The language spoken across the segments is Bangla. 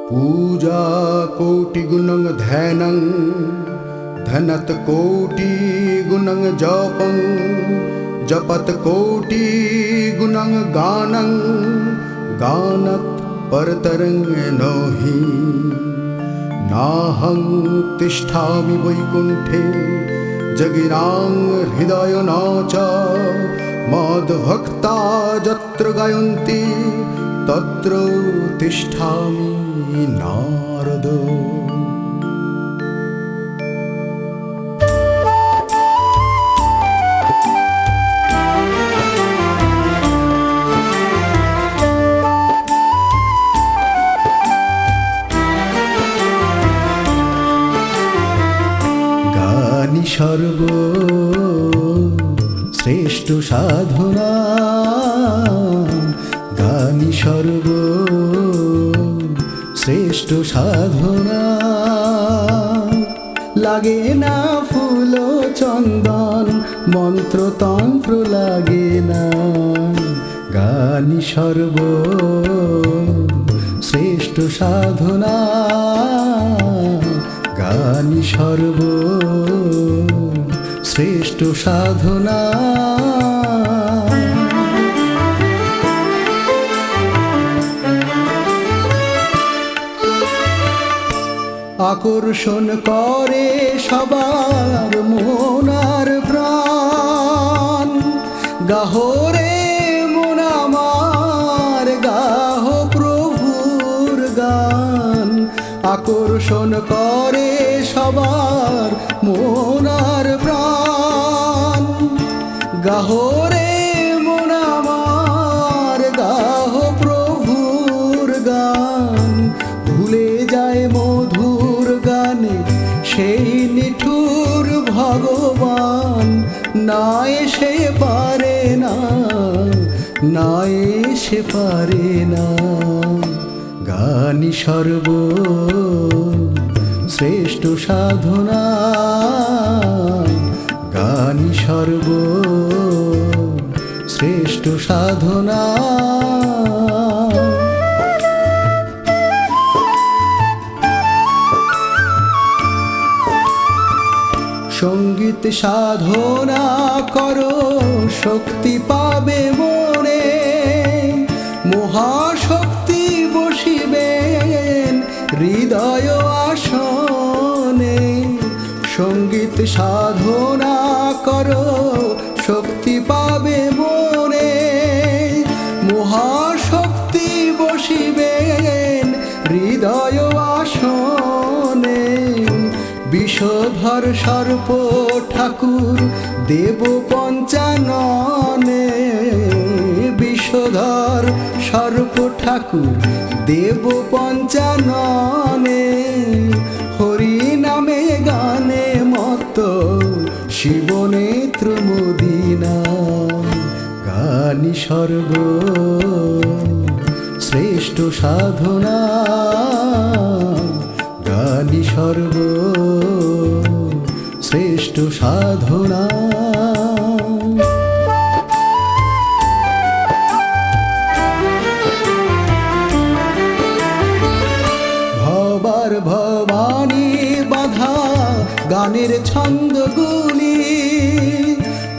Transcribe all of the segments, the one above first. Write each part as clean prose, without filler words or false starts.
पूजा कोटि गुणं ध्यानं धनत कोटि गुणं जपं जपत कोटि गुणं गानं गानत परतरं नहि नाहं तिष्ठामि वैकुण्ठे जगिनां हृदय न च मद्भक्ता यत्र गायन्ति तत्र तिष्ठामि नारद। गानि सर्व श्रेष्ठ साधना गानि सर्व श्रेष्ठ साधना लागे ना फूल चंदन मंत्र तंत्र लागे ना गानि सर्व श्रेष्ठ साधना गानि सर्व श्रेष्ठ साधना। আকর্ষণ করে সবার মন আর প্রাণ গাহরে মন আমার গাহ প্রভুর গান আকর্ষণ করে সবার মন আর প্রাণ গাহরে মন আমার গাহ প্রভুর গান ভুলে যায় মধুর গানে সেই নিঠুর ভগবান না এসে পারে না না এসে পারে না গানি সর্ব শ্রেষ্ঠ সাধনা গানি সর্ব শ্রেষ্ঠ সাধনা। সঙ্গীত সাধনা করো শক্তি পাবে মনে মহাশক্তি বসিবেন হৃদয় আসনে সঙ্গীত সাধনা করো শক্তি পাবে মনে মহাশক্তি বসিবেন হৃদয় আসনে বিষধর সর্প ঠাকুর দেব পঞ্চাননে বিষধর সর্প ঠাকুর দেব পঞ্চাননে হরি নামে গানে মত শিবনেত্র মদিনা গানি সর্ব শ্রেষ্ঠ সাধনা গানি সর্ব শ্রেষ্ঠ সাধনা। ভবার ভবানী বাধা গানের ছন্দগুলি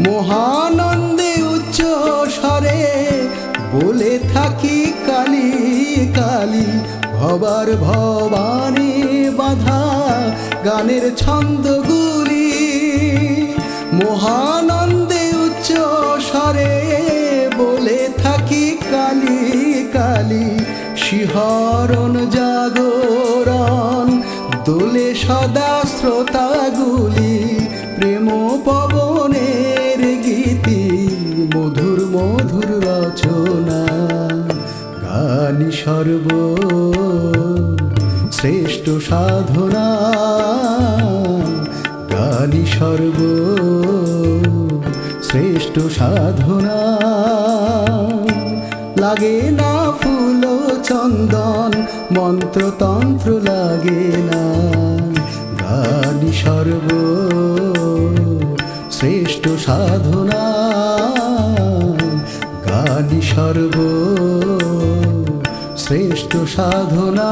মহানন্দে উচ্চ স্বরে বলে থাকি কালী কালী ভবার ভবানী বাধা গানের ছন্দগুলি মহানন্দে উচ্চ স্বরে বলে থাকি কালী কালী শিহরণ জাগরণ দোলে সদা শ্রোতাগুলি প্রেম পবনের গীতি মধুর মধুর রচনা গানি সর্ব শ্রেষ্ঠ সাধনা গানি সর্ব শ্রেষ্ঠ সাধনা লাগে না ফুল চন্দন মন্ত্র তন্ত্র লাগে না গানি সর্ব শ্রেষ্ঠ সাধনা গানি সর্ব শ্রেষ্ঠ সাধনা